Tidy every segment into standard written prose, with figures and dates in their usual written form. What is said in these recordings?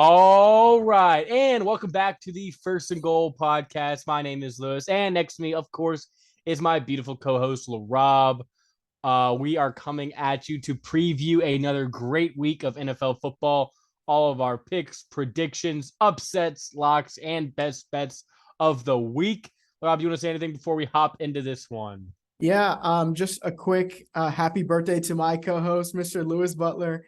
All right. And welcome back to the First and Goal podcast. My name is Lewis. And next to me, of course, is my beautiful co host, Laraib. We are coming at you to preview another great week of NFL football. All of our picks, predictions, upsets, locks, and best bets of the week. Laraib, you want to say anything before we hop into this one? Yeah, just a quick happy birthday to my co-host, Mr. Lewis Butler,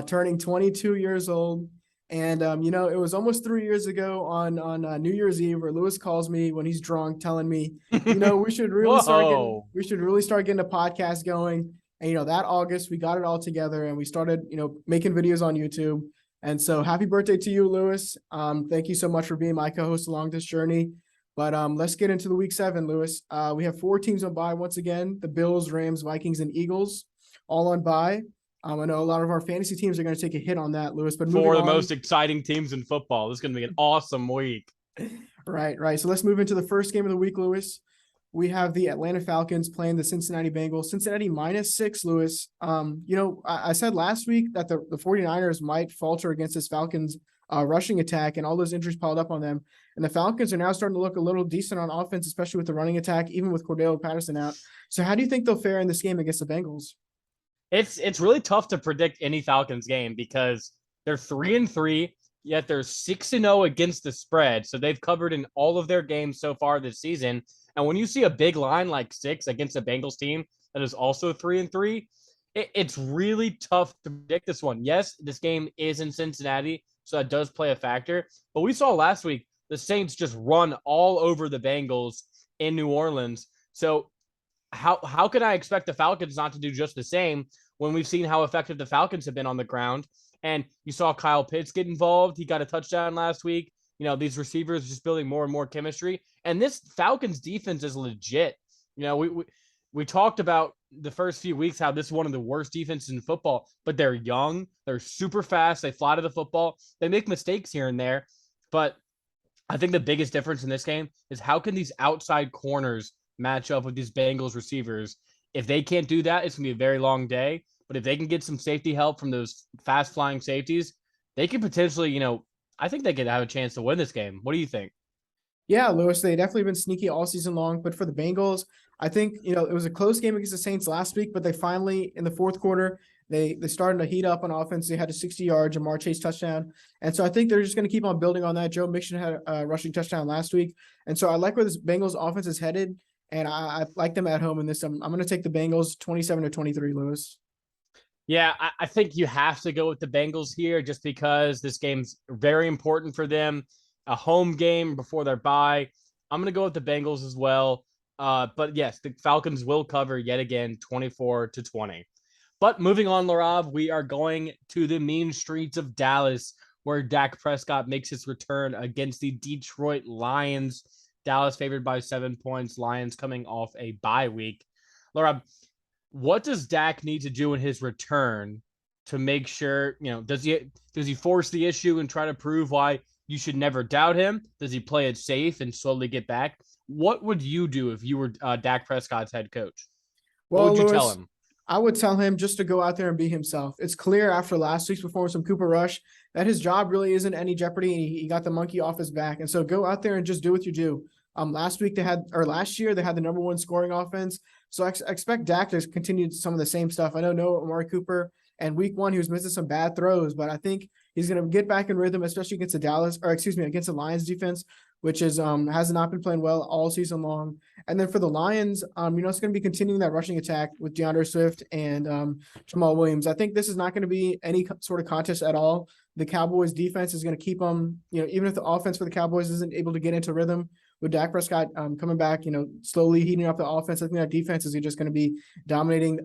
turning 22 years old. And it was almost 3 years ago on New Year's Eve where Lewis calls me when he's drunk, telling me, we should really start getting Whoa. we should really start getting a podcast going. And that August we got it all together and we started making videos on YouTube. And so happy birthday to you, Lewis. Thank you so much for being my co-host along this journey. But let's get into the week 7, Lewis. We have 4 teams on bye once again: the Bills, Rams, Vikings, and Eagles, all on bye. I know a lot of our fantasy teams are going to take a hit on that, Lewis. But moving For the on, most exciting teams in football. This is going to be an awesome week. right. So let's move into the first game of the week, Lewis. We have the Atlanta Falcons playing the Cincinnati Bengals. Cincinnati -6, Lewis. I said last week that the 49ers might falter against this Falcons rushing attack, and all those injuries piled up on them. And the Falcons are now starting to look a little decent on offense, especially with the running attack, even with Cordell Patterson out. So how do you think they'll fare in this game against the Bengals? It's really tough to predict any Falcons game because they're 3-3, yet they're 6-0 against the spread. So they've covered in all of their games so far this season. And when you see a big line like 6 against a Bengals team that is also 3-3, it's really tough to predict this one. Yes, this game is in Cincinnati, so that does play a factor. But we saw last week the Saints just run all over the Bengals in New Orleans. So how can I expect the Falcons not to do just the same when we've seen how effective the Falcons have been on the ground? And you saw Kyle Pitts get involved. He got a touchdown last week. These receivers just building more and more chemistry. And this Falcons defense is legit. We talked about the first few weeks how this is one of the worst defenses in football, but they're young, they're super fast, they fly to the football, they make mistakes here and there. But I think the biggest difference in this game is how can these outside corners match up with these Bengals receivers? If they can't do that, it's going to be a very long day. But if they can get some safety help from those fast flying safeties, they could potentially, I think they could have a chance to win this game. What do you think? Yeah, Lewis, they definitely been sneaky all season long. But for the Bengals, I think, it was a close game against the Saints last week, but they finally, in the fourth quarter, they started to heat up on offense. They had a 60-yard Jamar Chase touchdown. And so I think they're just going to keep on building on that. Joe Mixon had a rushing touchdown last week. And so I like where this Bengals offense is headed, and I like them at home in this. I'm going to take the Bengals 27-23, Lewis. Yeah, I think you have to go with the Bengals here just because this game's very important for them. A home game before their bye. I'm going to go with the Bengals as well. But yes, the Falcons will cover yet again 24-20. But moving on, Larav, we are going to the mean streets of Dallas where Dak Prescott makes his return against the Detroit Lions. Dallas favored by 7 points. Lions coming off a bye week. Larav, what does Dak need to do in his return to make sure, does he force the issue and try to prove why you should never doubt him? Does he play it safe and slowly get back? What would you do if you were Dak Prescott's head coach? What Well, would you tell Lewis, him? I would tell him just to go out there and be himself. It's clear after last week's performance from Cooper Rush that his job really isn't any jeopardy, and he got the monkey off his back. And so go out there and just do what you do. Last year they had the number 1 scoring offense. So I expect Dak to continue some of the same stuff. I know Amari Cooper, and week 1 he was missing some bad throws, but I think he's going to get back in rhythm, especially against against the Lions defense, which has not been playing well all season long. And then for the Lions, it's going to be continuing that rushing attack with DeAndre Swift and Jamal Williams. I think this is not going to be any sort of contest at all. The Cowboys defense is going to keep them, even if the offense for the Cowboys isn't able to get into rhythm with Dak Prescott coming back, slowly heating up the offense. I think that defense is just going to be dominating,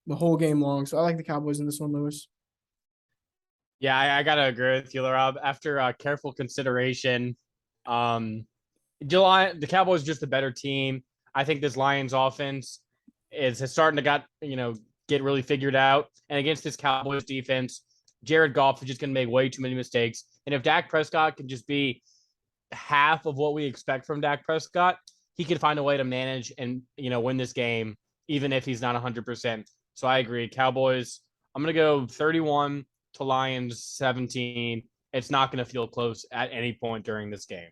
the whole game long. So I like the Cowboys in this one, Lewis. Yeah, I gotta agree with you, Rob. After careful consideration, the Cowboys are just a better team. I think this Lions offense is starting to get really figured out. And against this Cowboys defense, Jared Goff is just going to make way too many mistakes. And if Dak Prescott can just be half of what we expect from Dak Prescott, he can find a way to manage and win this game, even if he's not 100%. So I agree. Cowboys, I'm going to go 31 to Lions 17. it's not going to feel close at any point during this game.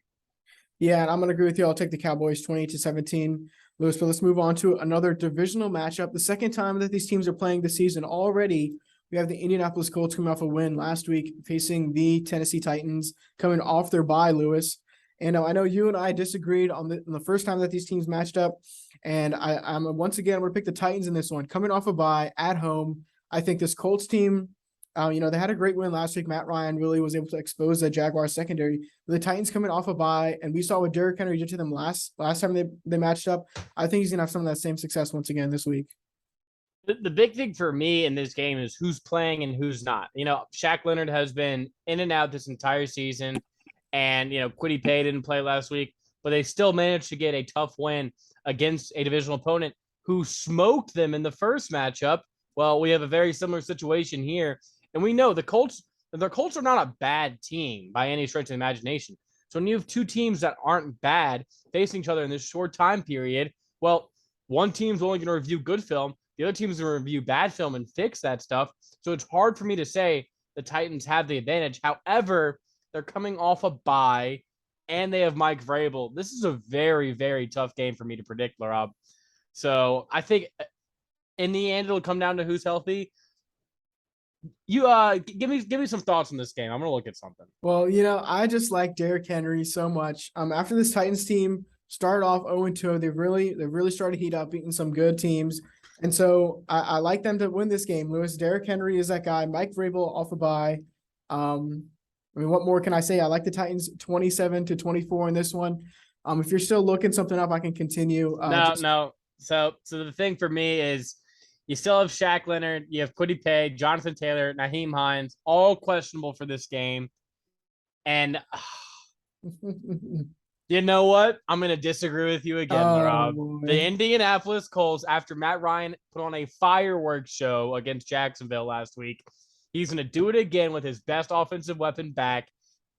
Yeah, and I'm going to agree with you. I'll take the Cowboys 20-17. Lewis, but let's move on to another divisional matchup. The second time that these teams are playing this season already. We have the Indianapolis Colts coming off a win last week facing the Tennessee Titans coming off their bye, Lewis. And I know you and I disagreed on the first time that these teams matched up. And I'm once again, I'm going to pick the Titans in this one. Coming off a bye at home, I think this Colts team, they had a great win last week. Matt Ryan really was able to expose the Jaguars secondary. The Titans coming off a bye, and we saw what Derrick Henry did to them last time they matched up. I think he's going to have some of that same success once again this week. The big thing for me in this game is who's playing and who's not. Shaq Leonard has been in and out this entire season, and, Kwity Paye didn't play last week, but they still managed to get a tough win against a divisional opponent who smoked them in the first matchup. Well, we have a very similar situation here, and we know the Colts are not a bad team by any stretch of the imagination. So when you have two teams that aren't bad facing each other in this short time period, well, one team's only going to review good film. The other team's going to review bad film and fix that stuff. So it's hard for me to say the Titans have the advantage. However, they're coming off a bye, and they have Mike Vrabel. This is a very, very tough game for me to predict, Laraib. So I think in the end, it'll come down to who's healthy. You give me some thoughts on this game. I'm gonna look at something. Well, I just like Derrick Henry so much. After this Titans team started off 0-2, they've really started to heat up, beating some good teams. And so I like them to win this game, Lewis. Derrick Henry is that guy. Mike Vrabel off a bye. What more can I say? I like the Titans 27-24 in this one. If you're still looking something up, I can continue. No. So the thing for me is you still have Shaq Leonard, you have Kwity Paye, Jonathan Taylor, Nyheim Hines, all questionable for this game. And you know what? I'm going to disagree with you again, Rob. The Indianapolis Colts, after Matt Ryan put on a fireworks show against Jacksonville last week, he's going to do it again with his best offensive weapon back.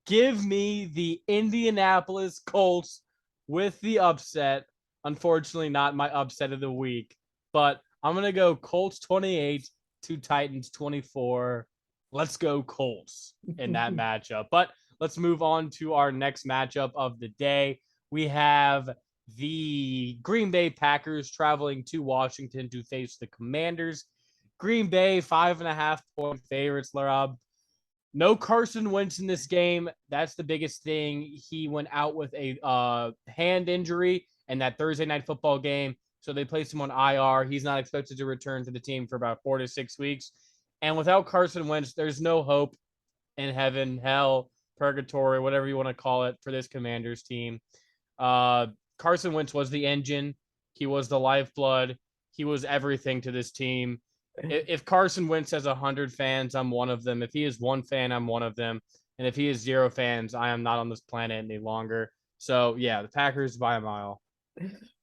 Give me the Indianapolis Colts with the upset. Unfortunately, not my upset of the week, but I'm going to go Colts 28 to Titans 24. Let's go Colts in that matchup. But let's move on to our next matchup of the day. We have the Green Bay Packers traveling to Washington to face the Commanders. Green Bay, 5.5-point favorites, Laraib. No Carson Wentz in this game. That's the biggest thing. He went out with a hand injury in that Thursday night football game. So they placed him on IR. He's not expected to return to the team for about 4 to 6 weeks. And without Carson Wentz, there's no hope in heaven, hell, purgatory, whatever you want to call it, for this Commanders team. Carson Wentz was the engine. He was the lifeblood. He was everything to this team. If Carson Wentz has 100 fans, I'm one of them. If he is one fan, I'm one of them. And if he is 0 fans, I am not on this planet any longer. So, yeah, the Packers by a mile.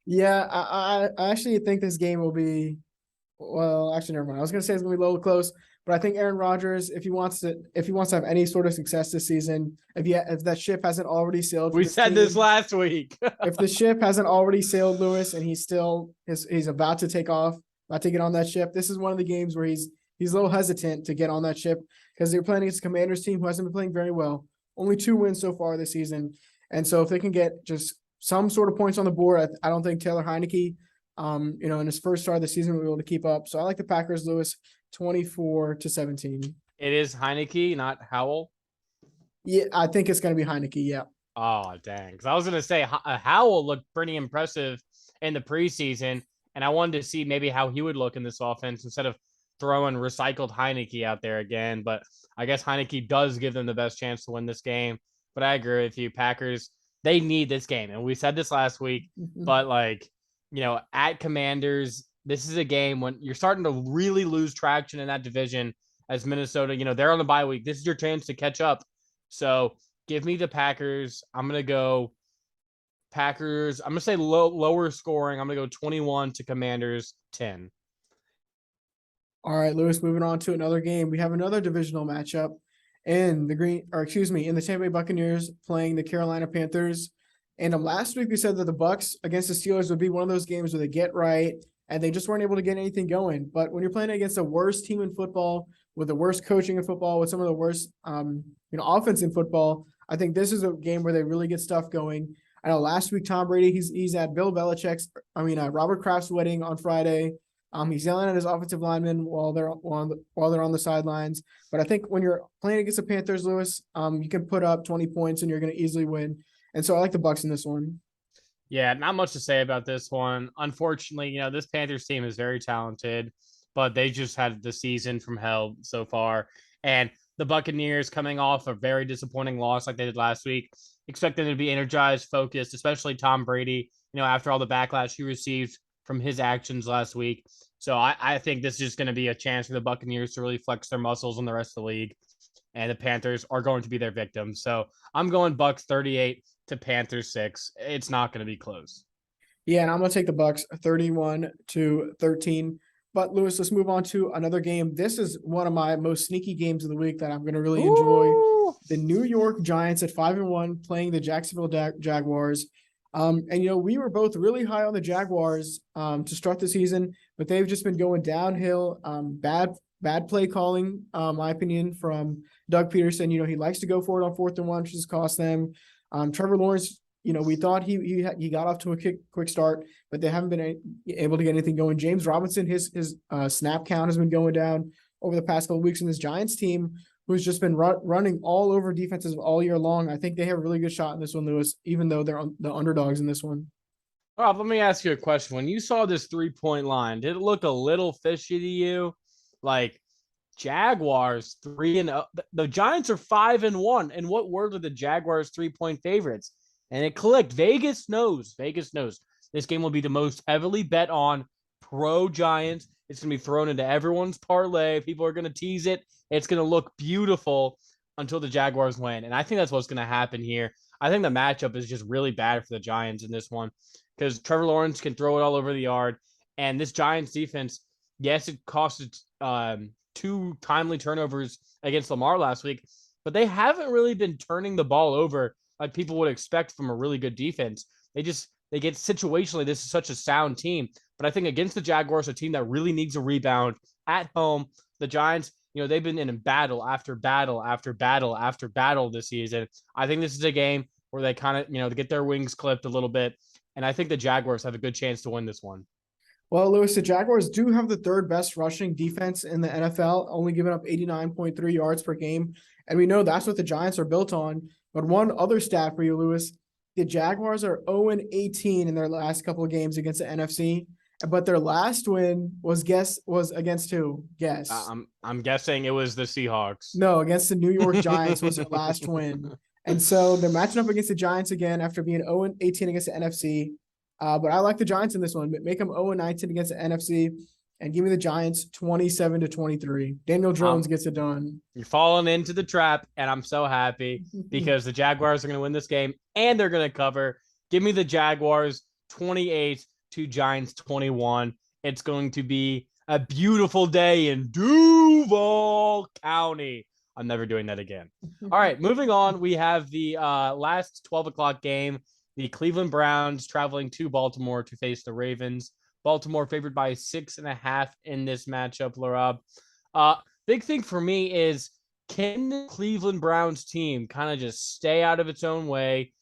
Yeah, I actually think this game will be – well, actually, never mind. I was going to say it's going to be a little close, but I think Aaron Rodgers, if he wants to have any sort of success this season, if that ship hasn't already sailed – We said this last week. If the ship hasn't already sailed, Lewis, and he's about to take off, about to get on that ship, this is one of the games where he's a little hesitant to get on that ship because they're playing against the Commanders team who hasn't been playing very well. Only 2 wins so far this season. And so if they can get just some sort of points on the board, I don't think Taylor Heineke, in his first start of the season, will be able to keep up. So I like the Packers, Lewis, 24-17. It is Heineke, not Howell. Yeah, I think it's going to be Heineke. Yeah. Oh, dang. Because I was going to say Howell looked pretty impressive in the preseason, and I wanted to see maybe how he would look in this offense instead of throwing recycled Heineke out there again. But I guess Heineke does give them the best chance to win this game. But I agree with you. Packers, they need this game. And we said this last week, but at Commanders, this is a game when you're starting to really lose traction in that division as Minnesota, they're on the bye week. This is your chance to catch up. So give me the Packers. I'm going to go Packers. I'm going to say lower scoring. I'm going to go 21 to Commanders 10. All right, Lewis, moving on to another game. We have another divisional matchup in the Tampa Bay Buccaneers playing the Carolina Panthers. And last week we said that the Bucs against the Steelers would be one of those games where they get right and they just weren't able to get anything going. But when you're playing against the worst team in football with the worst coaching in football, with some of the worst, offense in football. I think this is a game where they really get stuff going. I know last week Tom Brady, he's at Robert Kraft's wedding on Friday. He's yelling at his offensive linemen while they're on the sidelines. But I think when you're playing against the Panthers, Lewis, you can put up 20 points and you're going to easily win. And so I like the Bucs in this one. Yeah, not much to say about this one. Unfortunately, this Panthers team is very talented, but they just had the season from hell so far. And the Buccaneers coming off a very disappointing loss like they did last week, expect them to be energized, focused, especially Tom Brady, after all the backlash he received from his actions last week. So I think this is just going to be a chance for the Buccaneers to really flex their muscles in the rest of the league. And the Panthers are going to be their victims. So I'm going Bucs 38 to Panthers 6. It's not going to be close. Yeah, and I'm going to take the Bucs 31-13. But Lewis, let's move on to another game. This is one of my most sneaky games of the week that I'm going to really enjoy. The New York Giants at 5-1 playing the Jacksonville Jaguars. We were both really high on the Jaguars to start the season, but they've just been going downhill. Bad play calling, my opinion, from Doug Peterson. He likes to go for it on 4th and 1, which has cost them. Trevor Lawrence, we thought he got off to a quick start, but they haven't been able to get anything going. James Robinson, his snap count has been going down over the past couple of weeks, and this Giants team, who's just been running all over defenses all year long, I think they have a really good shot in this one, Lewis, even though they're the underdogs in this one. Rob, let me ask you a question. When you saw this 3-point line, did it look a little fishy to you? Like, Jaguars 3-0. The Giants are 5-1. And what word are the Jaguars 3-point favorites? And it clicked. Vegas knows. This game will be the most heavily bet on pro Giants. It's going to be thrown into everyone's parlay. People are going to tease it. It's going to look beautiful until the Jaguars win. And I think that's what's going to happen here. I think the matchup is just really bad for the Giants in this one because Trevor Lawrence can throw it all over the yard. And this Giants defense, yes, it costed 2 timely turnovers against Lamar last week, but they haven't really been turning the ball over like people would expect from a really good defense. They get situationally, this is such a sound team. But I think against the Jaguars, a team that really needs a rebound at home, the Giants, they've been in battle after battle after battle after battle this season. I think this is a game where they kind of, get their wings clipped a little bit. And I think the Jaguars have a good chance to win this one. Well, Lewis, the Jaguars do have the 3rd best rushing defense in the NFL, only giving up 89.3 yards per game. And we know that's what the Giants are built on. But one other stat for you, Lewis, the Jaguars are 0-18 in their last couple of games against the NFC. But their last win was against who? Guess. I'm guessing it was the Seahawks. No, against the New York Giants was their last win. And so they're matching up against the Giants again after being 0-18 against the NFC. But I like the Giants in this one. Make them 0-19 against the NFC and give me the Giants 27-23. Daniel Jones gets it done. You're falling into the trap, and I'm so happy because the Jaguars are going to win this game and they're going to cover. Give me the Jaguars 28 to Giants 21. It's going to be a beautiful day in Duval County. I'm never doing that again. All right, moving on. We have the last 12 o'clock game. The Cleveland Browns traveling to Baltimore to face the Ravens. Baltimore favored by 6.5 in this matchup, Laraib. Big thing for me is, can the Cleveland Browns team kind of just stay out of its own way,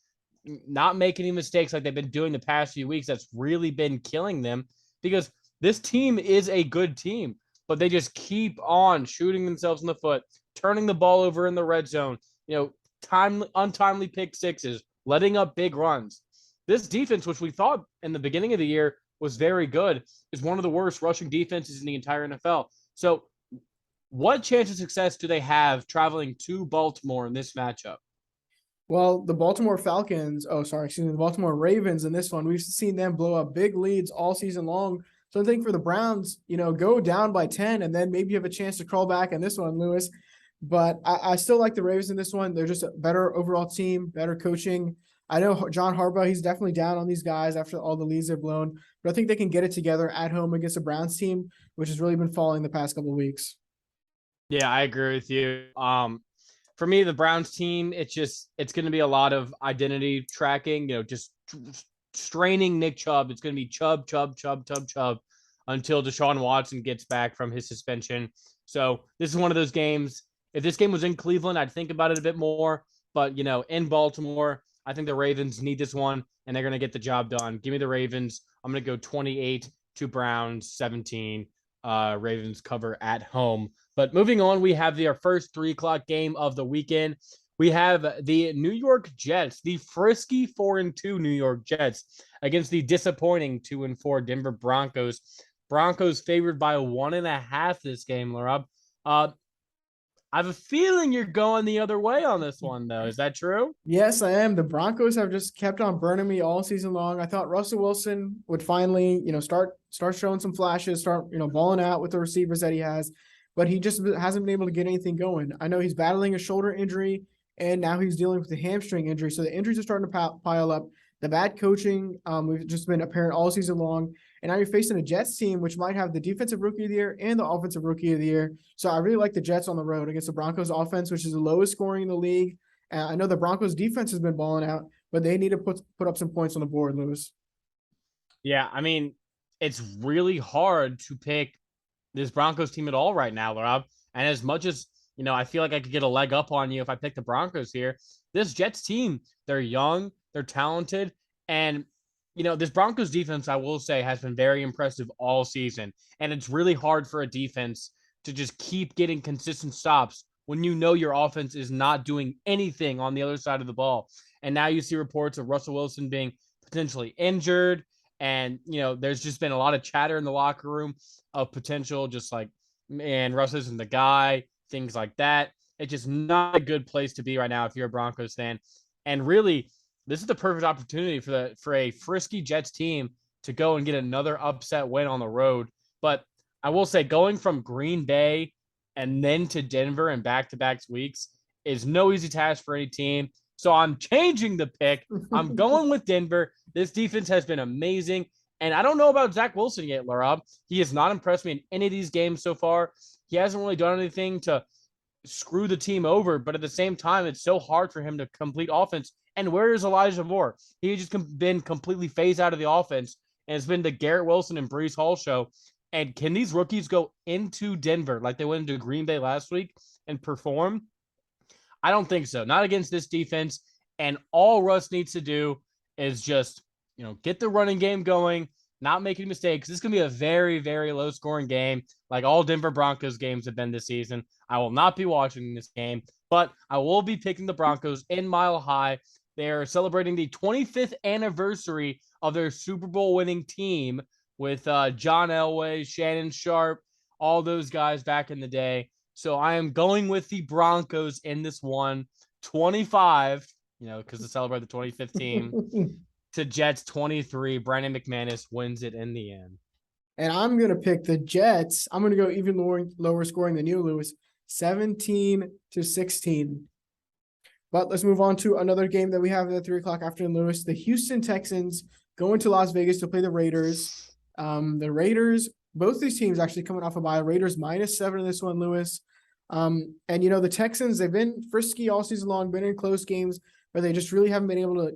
not make any mistakes like they've been doing the past few weeks? That's really been killing them because this team is a good team, but they just keep on shooting themselves in the foot, turning the ball over in the red zone, untimely pick sixes, letting up big runs. This defense, which we thought in the beginning of the year was very good, is one of the worst rushing defenses in the entire NFL. So what chance of success do they have traveling to Baltimore in this matchup? Well, the Baltimore Ravens in this one, we've seen them blow up big leads all season long. So I think for the Browns, go down by 10 and then maybe you have a chance to crawl back in this one, Lewis. But I still like the Ravens in this one. They're just a better overall team, better coaching. I know John Harbaugh, he's definitely down on these guys after all the leads they've blown, but I think they can get it together at home against the Browns team, which has really been falling the past couple of weeks. Yeah, I agree with you. For me, the Browns team, it's going to be a lot of identity tracking, just straining Nick Chubb. It's going to be Chubb. until Deshaun Watson gets back from his suspension. So this is one of those games. If this game was in Cleveland, I'd think about it a bit more. But, in Baltimore, I think the Ravens need this one, and they're going to get the job done. Give me the Ravens. I'm going to go 28 to Browns 17. Ravens cover at home. But moving on, we have our first 3:00 game of the weekend. We have the New York Jets, the frisky 4-2 New York Jets against the disappointing 2-4 Denver Broncos. Broncos favored by 1.5 this game, Laraib. I have a feeling you're going the other way on this one, though. Is that true? Yes, I am. The Broncos have just kept on burning me all season long. I thought Russell Wilson would finally, start showing some flashes, start, balling out with the receivers that he has, but he just hasn't been able to get anything going. I know he's battling a shoulder injury, and now he's dealing with a hamstring injury. So the injuries are starting to pile up. The bad coaching, we've just been apparent all season long. And now you're facing a Jets team, which might have the defensive rookie of the year and the offensive rookie of the year. So I really like the Jets on the road against the Broncos offense, which is the lowest scoring in the league. I know the Broncos defense has been balling out, but they need to put up some points on the board, Lewis. Yeah, I mean, it's really hard to pick this Broncos team at all right now, Rob. And as much as, I feel like I could get a leg up on you if I pick the Broncos here, this Jets team, they're young, they're talented, and this Broncos defense, I will say, has been very impressive all season. And it's really hard for a defense to just keep getting consistent stops when your offense is not doing anything on the other side of the ball. And now you see reports of Russell Wilson being potentially injured. And, there's just been a lot of chatter in the locker room of potential, just like, man, Russell isn't the guy, things like that. It's just not a good place to be right now if you're a Broncos fan. And really, this is the perfect opportunity for a frisky Jets team to go and get another upset win on the road. But I will say, going from Green Bay and then to Denver in back-to-back weeks is no easy task for any team. So I'm changing the pick. I'm going with Denver. This defense has been amazing. And I don't know about Zach Wilson yet, Laraib. He has not impressed me in any of these games so far. He hasn't really done anything to screw the team over, but at the same time, it's so hard for him to complete offense. And where is Elijah Moore? He's just been completely phased out of the offense, and it's been the Garrett Wilson and Breece Hall show. And can these rookies go into Denver like they went into Green Bay last week and perform? I don't think so. Not against this defense. And all Russ needs to do is just, get the running game going, not making mistakes. This is going to be a very, very low scoring game, like all Denver Broncos games have been this season. I will not be watching this game, but I will be picking the Broncos in Mile High. They are celebrating the 25th anniversary of their Super Bowl winning team with John Elway, Shannon Sharp, all those guys back in the day. So I am going with the Broncos in this one, 25, because to celebrate the 25th team, to Jets 23. Brandon McManus wins it in the end. And I'm going to pick the Jets. I'm going to go even lower scoring than you, Lewis, 17-16. But let's move on to another game that we have at 3:00 afternoon, Lewis. The Houston Texans going to Las Vegas to play the Raiders. The Raiders, both these teams actually coming off a bye. Raiders -7 in this one, Lewis. And the Texans, they've been frisky all season long, been in close games, but they just really haven't been able to,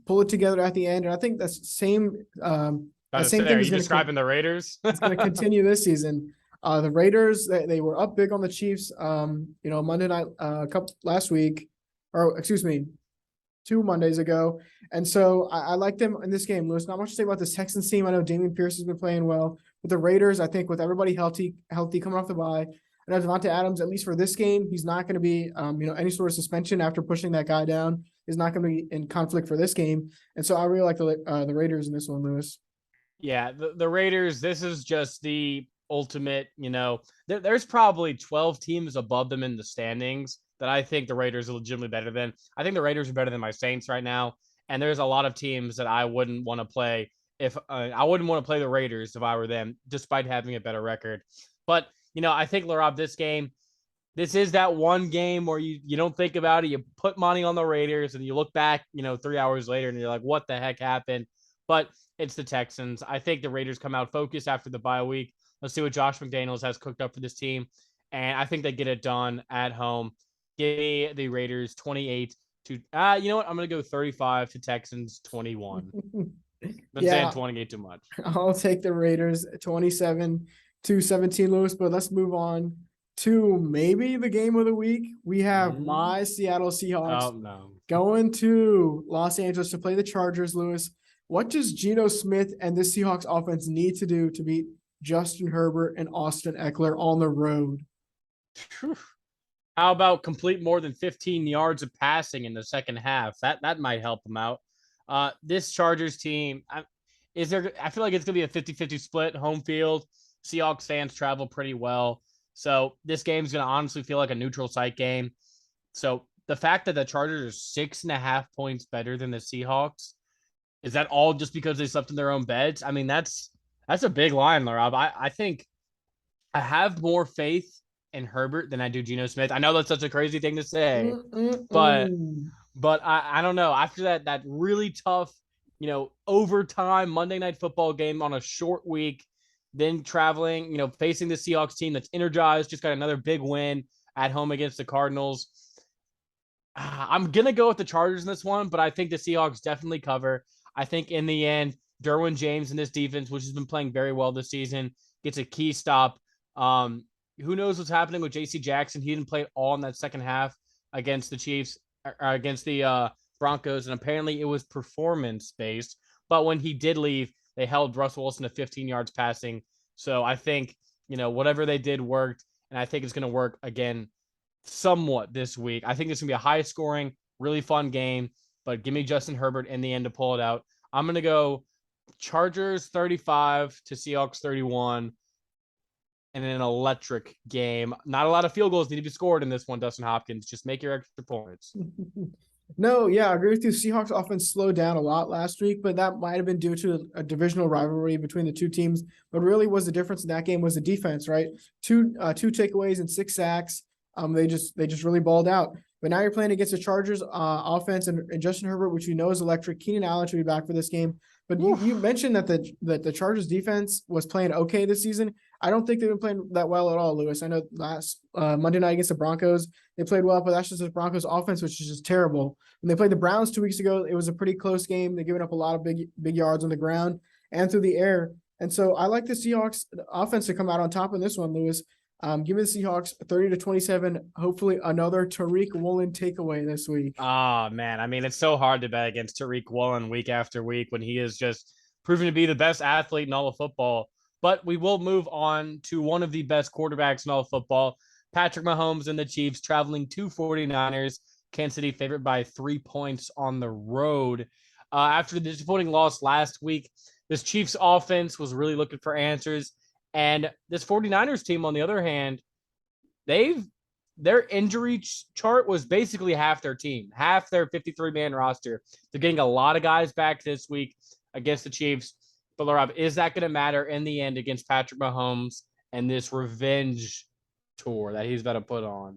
pull it together at the end. And I think that's the same. That same thing. Are you describing the Raiders? It's going to continue this season. The Raiders, they were up big on the Chiefs. Monday night, last week, or excuse me, 2 Mondays ago. And so I like them in this game, Lewis. Not much to say about this Texans team. I know Dameon Pierce has been playing well. With the Raiders, I think with everybody healthy coming off the bye, I know Devontae Adams, at least for this game, he's not going to be, any sort of suspension after pushing that guy down. Is not going to be in conflict for this game. And so I really like the Raiders in this one, Lewis. Yeah, the Raiders, this is just the ultimate, there's probably 12 teams above them in the standings that I think the Raiders are legitimately better than. I think the Raiders are better than my Saints right now. And there's a lot of teams that I wouldn't want to play I wouldn't want to play the Raiders if I were them, despite having a better record. But, I think, Laraib, this is that one game where you don't think about it. You put money on the Raiders and you look back, 3 hours later and you're like, what the heck happened? But it's the Texans. I think the Raiders come out focused after the bye week. Let's see what Josh McDaniels has cooked up for this team. And I think they get it done at home. Give me the Raiders 28 to, you know what? I'm going to go 35 to Texans 21. Been saying Yeah, 28 too much. I'll take the Raiders 27-17, Lewis, but let's move on to maybe the game of the week. We have Mm. my Seattle Seahawks Oh no. going to Los Angeles to play the Chargers, Lewis. What does Geno Smith and the Seahawks offense need to do to beat Justin Herbert and Austin Eckler on the road? Whew. How about complete more than 15 yards of passing in the second half? That might help them out. This Chargers team, I feel like it's going to be a 50-50 split home field. Seahawks fans travel pretty well. So this game's going to honestly feel like a neutral site game. So the fact that the Chargers are 6.5 points better than the Seahawks, is that all just because they slept in their own beds? I mean, that's a big line, Laraib. I think I have more faith in Herbert than I do Geno Smith. I know that's such a crazy thing to say, but Mm-mm-mm. I don't know. After that really tough, overtime Monday Night Football game on a short week, then traveling, facing the Seahawks team that's energized, just got another big win at home against the Cardinals. I'm gonna go with the Chargers in this one, but I think the Seahawks definitely cover. I think in the end, Derwin James and this defense, which has been playing very well this season, gets a key stop. Who knows what's happening with J.C. Jackson? He didn't play at all in that second half against the Chiefs, against the Broncos, and apparently it was performance based. But when he did leave, they held Russell Wilson to 15 yards passing. So I think whatever they did worked, and I think it's going to work again somewhat this week. I think it's going to be a high scoring, really fun game, but give me Justin Herbert in the end to pull it out. I'm going to go Chargers 35 to Seahawks 31 in an electric game. Not a lot of field goals need to be scored in this one, Dustin Hopkins. Just make your extra points. No, yeah, I agree with you. Seahawks offense slowed down a lot last week, but that might have been due to a divisional rivalry between the two teams. But really was the difference in that game was the defense, right? Two takeaways and 6 sacks. They just really balled out. But now you're playing against the Chargers offense and Justin Herbert, which you know is electric. Keenan Allen should be back for this game. But you mentioned that the Chargers defense was playing okay this season. I don't think they've been playing that well at all, Lewis. I know last Monday night against the Broncos, they played well, but that's just the Broncos offense, which is just terrible. When they played the Browns 2 weeks ago, it was a pretty close game. They're giving up a lot of big yards on the ground and through the air. And so I like the Seahawks offense to come out on top in this one, Lewis. Give me the Seahawks 30-27. Hopefully another Tariq Woolen takeaway this week. Oh man, I mean it's so hard to bet against Tariq Woolen week after week when he is just proven to be the best athlete in all of football. But we will move on to one of the best quarterbacks in all of football, Patrick Mahomes and the Chiefs traveling to 49ers. Kansas City favored by 3 points on the road. After the disappointing loss last week, this Chiefs offense was really looking for answers. And this 49ers team, on the other hand, their injury chart was basically half their team, half their 53-man roster. They're getting a lot of guys back this week against the Chiefs. But Laraib, is that going to matter in the end against Patrick Mahomes and this revenge tour that he's about to put on?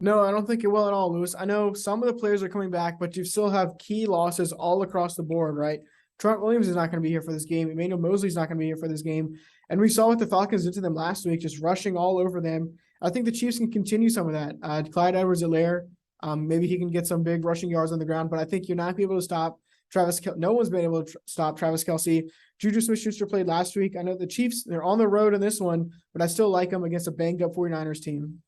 No, I don't think it will at all, Lewis. I know some of the players are coming back, but you still have key losses all across the board, right? Trent Williams is not going to be here for this game. Emmanuel Mosley's not going to be here for this game. And we saw what the Falcons did to them last week, just rushing all over them. I think the Chiefs can continue some of that. Clyde Edwards-Helaire, maybe he can get some big rushing yards on the ground, but I think you're not going to be able to stop Travis Kelce. No one's been able to stop Travis Kelce. Juju Smith-Schuster played last week. I know the Chiefs, they're on the road in this one, but I still like them against a banged-up 49ers team.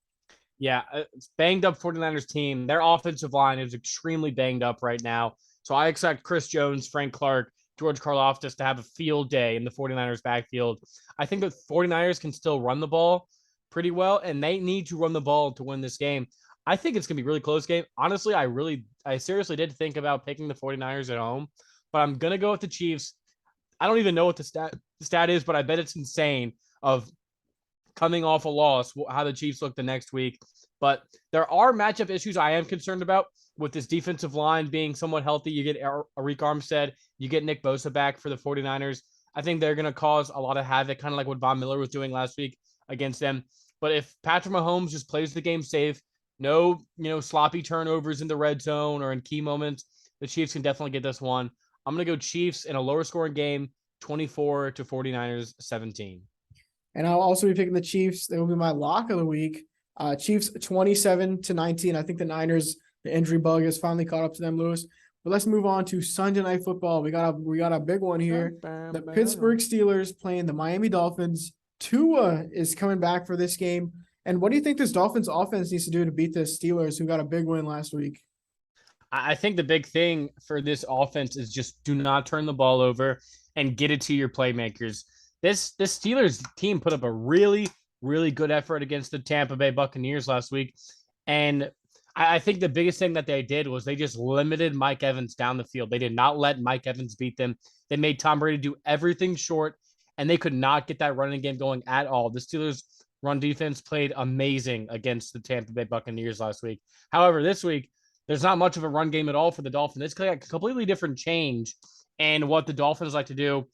Yeah, it's banged up 49ers team. Their offensive line is extremely banged up right now. So I expect Chris Jones, Frank Clark, George Karlaftis to have a field day in the 49ers backfield. I think the 49ers can still run the ball pretty well, and they need to run the ball to win this game. I think it's going to be a really close game. Honestly, I seriously did think about picking the 49ers at home, but I'm going to go with the Chiefs. I don't even know what the stat is, but I bet it's insane of coming off a loss, how the Chiefs look the next week. But there are matchup issues I am concerned about with this defensive line being somewhat healthy. You get Arik Armstead, you get Nick Bosa back for the 49ers. I think they're going to cause a lot of havoc, kind of like what Von Miller was doing last week against them. But if Patrick Mahomes just plays the game safe, no, sloppy turnovers in the red zone or in key moments, the Chiefs can definitely get this one. I'm going to go Chiefs in a lower scoring game, 24 to 49ers 17. And I'll also be picking the Chiefs. They will be my lock of the week. Chiefs 27-19. I think the Niners, the injury bug has finally caught up to them, Lewis. But let's move on to Sunday Night Football. We got a big one here. The Pittsburgh Steelers playing the Miami Dolphins. Tua is coming back for this game. And what do you think this Dolphins offense needs to do to beat the Steelers, who got a big win last week? I think the big thing for this offense is just do not turn the ball over and get it to your playmakers. This Steelers team put up a really, really good effort against the Tampa Bay Buccaneers last week. And I think the biggest thing that they did was they just limited Mike Evans down the field. They did not let Mike Evans beat them. They made Tom Brady do everything short, and they could not get that running game going at all. The Steelers' run defense played amazing against the Tampa Bay Buccaneers last week. However, this week, there's not much of a run game at all for the Dolphins. It's like a completely different change in what the Dolphins like to do.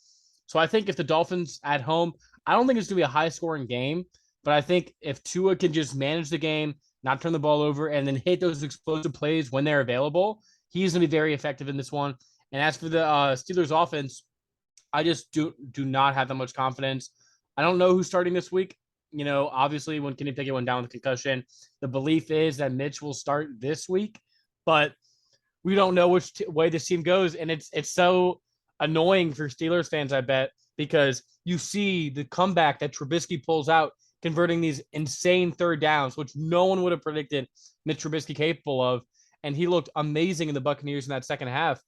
So I think if the Dolphins at home, I don't think it's going to be a high-scoring game, but I think if Tua can just manage the game, not turn the ball over, and then hit those explosive plays when they're available, he's going to be very effective in this one. And as for the Steelers offense, I just do not have that much confidence. I don't know who's starting this week. You know, obviously when Kenny Pickett went down with concussion, the belief is that Mitch will start this week, but we don't know which way this team goes. And it's so annoying for Steelers fans, I bet, because you see the comeback that Trubisky pulls out, converting these insane third downs, which no one would have predicted Mitch Trubisky capable of. And he looked amazing in the Buccaneers in that second half.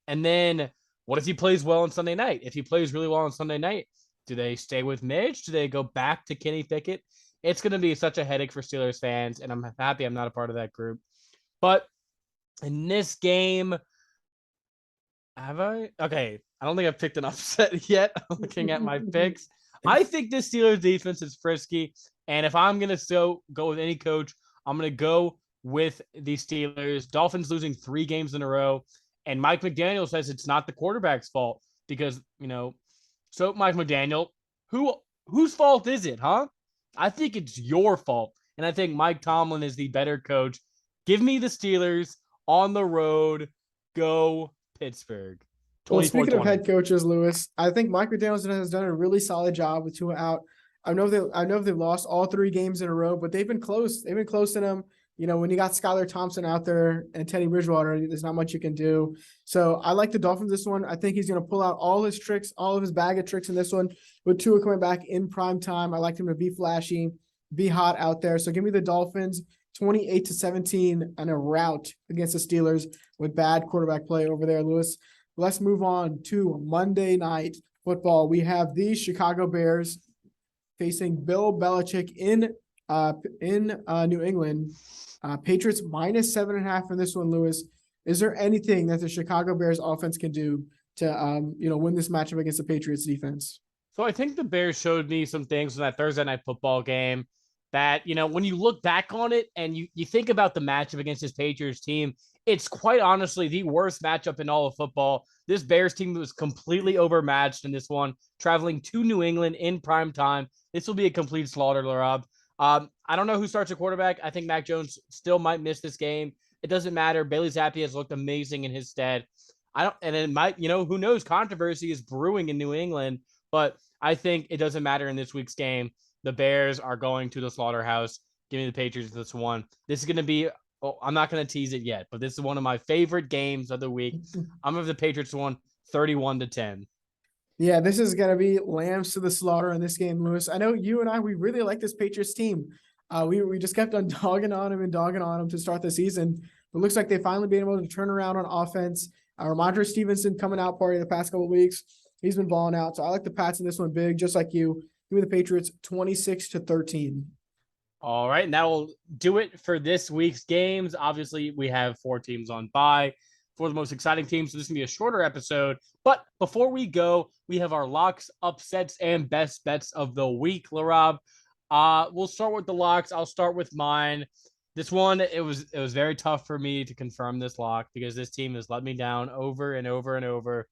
And then what if he plays well on Sunday night? If he plays really well on Sunday night, do they stay with Mitch? Do they go back to Kenny Pickett? It's going to be such a headache for Steelers fans, and I'm happy I'm not a part of that group. But in this game, have I? Okay, I don't think I've picked an upset yet. I'm looking at my picks. I think this Steelers defense is frisky, and if I'm going to go with any coach, I'm going to go with the Steelers. Dolphins losing 3 games in a row, and Mike McDaniel says it's not the quarterback's fault because, you know, so Mike McDaniel, whose fault is it, huh? I think it's your fault, and I think Mike Tomlin is the better coach. Give me the Steelers on the road. Go Pittsburgh. Well, speaking of head coaches, Lewis, I think Mike McDaniel has done a really solid job with Tua out. I know they've lost all 3 games in a row, but they've been close. They've been close to them. You know, when you got Skylar Thompson out there and Teddy Bridgewater, there's not much you can do. So I like the Dolphins this one. I think he's going to pull out all his tricks, all of his bag of tricks in this one. With Tua coming back in prime time, I like him to be flashy, be hot out there. So give me the Dolphins 28-17 and a rout against the Steelers with bad quarterback play over there, Lewis. Let's move on to Monday Night Football. We have the Chicago Bears facing Bill Belichick in New England. Patriots minus 7.5 in this one, Lewis. Is there anything that the Chicago Bears offense can do to win this matchup against the Patriots defense? So I think the Bears showed me some things in that Thursday Night Football game that, you know, when you look back on it and you think about the matchup against this Patriots team, it's quite honestly the worst matchup in all of football. This Bears team was completely overmatched in this one, traveling to New England in prime time. This will be a complete slaughter, Laraib. I don't know who starts a quarterback. I think Mac Jones still might miss this game. It doesn't matter. Bailey Zappi has looked amazing in his stead. And it might, who knows? Controversy is brewing in New England, but I think it doesn't matter in this week's game. The Bears are going to the slaughterhouse. Give me the Patriots this one. This is going to be, I'm not going to tease it yet, but this is one of my favorite games of the week. I'm going to the Patriots one, 31-10. Yeah, this is going to be lambs to the slaughter in this game, Lewis. I know you and I, we really like this Patriots team. We just kept on dogging on them to start the season. It looks like they finally been able to turn around on offense. Ramondre Stevenson coming out party the past couple of weeks. He's been balling out. So I like the Pats in this one big, just like you. Give me the Patriots 26-13. All right, and that will do it for this week's games. Obviously, we have 4 teams on bye for the most exciting teams, so this is going to be a shorter episode. But before we go, we have our locks, upsets, and best bets of the week, Laraib. We'll start with the locks. I'll start with mine. This one, it was very tough for me to confirm this lock because this team has let me down over and over and over.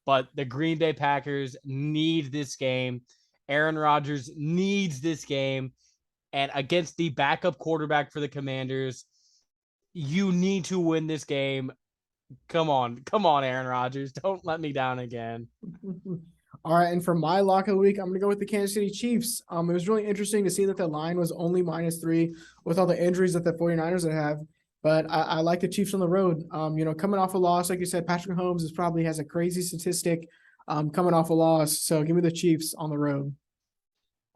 But the Green Bay Packers need this game. Aaron Rodgers needs this game. And against the backup quarterback for the Commanders, you need to win this game. Come on, Aaron Rodgers. Don't let me down again. All right, and for my lock of the week, I'm going to go with the Kansas City Chiefs. It was really interesting to see that the line was only -3 with all the injuries that the 49ers have. But I like the Chiefs on the road. Coming off a loss, like you said, Patrick Mahomes probably has a crazy statistic coming off a loss. So give me the Chiefs on the road.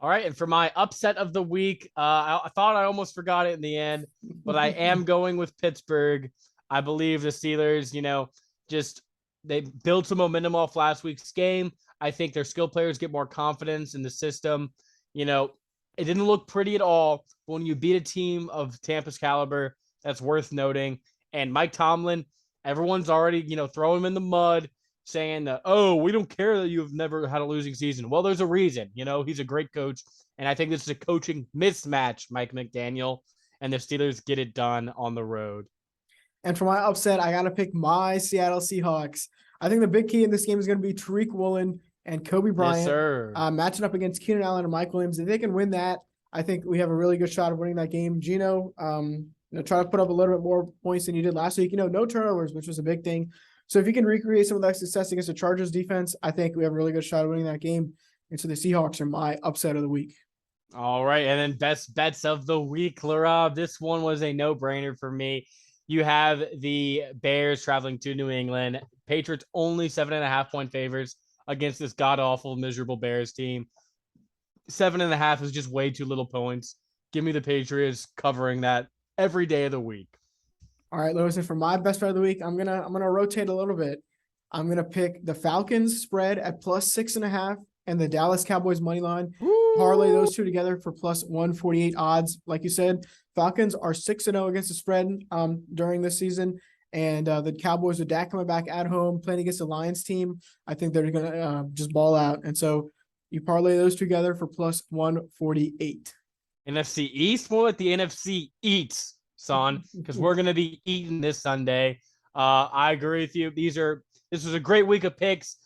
All right, and for my upset of the week, I thought I almost forgot it in the end, but I am going with Pittsburgh. I believe the Steelers, just they built some momentum off last week's game. I think their skill players get more confidence in the system. It didn't look pretty at all, but when you beat a team of Tampa's caliber, that's worth noting. And Mike Tomlin, everyone's already, throwing him in the mud, saying that, oh, we don't care that you've never had a losing season. Well, there's a reason. He's a great coach. And I think this is a coaching mismatch, Mike McDaniel, and the Steelers get it done on the road. And for my upset, I got to pick my Seattle Seahawks. I think the big key in this game is going to be Tariq Woolen and Kobe Bryant matching up against Keenan Allen and Mike Williams. If they can win that, I think we have a really good shot of winning that game. Gino, try to put up a little bit more points than you did last week. No turnovers, which was a big thing. So if you can recreate some of that success against the Chargers defense, I think we have a really good shot of winning that game. And so the Seahawks are my upset of the week. All right. And then best bets of the week, Laraib. This one was a no-brainer for me. You have the Bears traveling to New England. Patriots only 7.5-point favorites against this god-awful, miserable Bears team. 7.5 is just way too little points. Give me the Patriots covering that every day of the week. All right, Lewis, and for my best bet of the week, I'm gonna rotate a little bit. I'm gonna pick the Falcons spread at plus 6.5 and the Dallas Cowboys money line. Parlay those two together for plus 148 odds. Like you said, Falcons are 6-0 against the spread during this season, and the Cowboys with Dak coming back at home playing against the Lions team, I think they're gonna just ball out. And so you parlay those together for plus 148. NFC East, more like the NFC eats, son, because we're gonna be eating this Sunday. I agree with you. This was a great week of picks.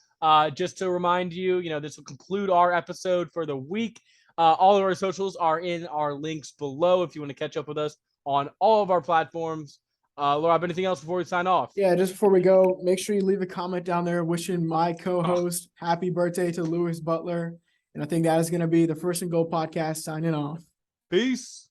Just to remind you, this will conclude our episode for the week. All of our socials are in our links below if you want to catch up with us on all of our platforms. Laura, anything else before we sign off? Yeah, just before we go, make sure you leave a comment down there wishing my co-host happy birthday to Lewis Butler. And I think that is going to be the First and Goal podcast signing off. Peace.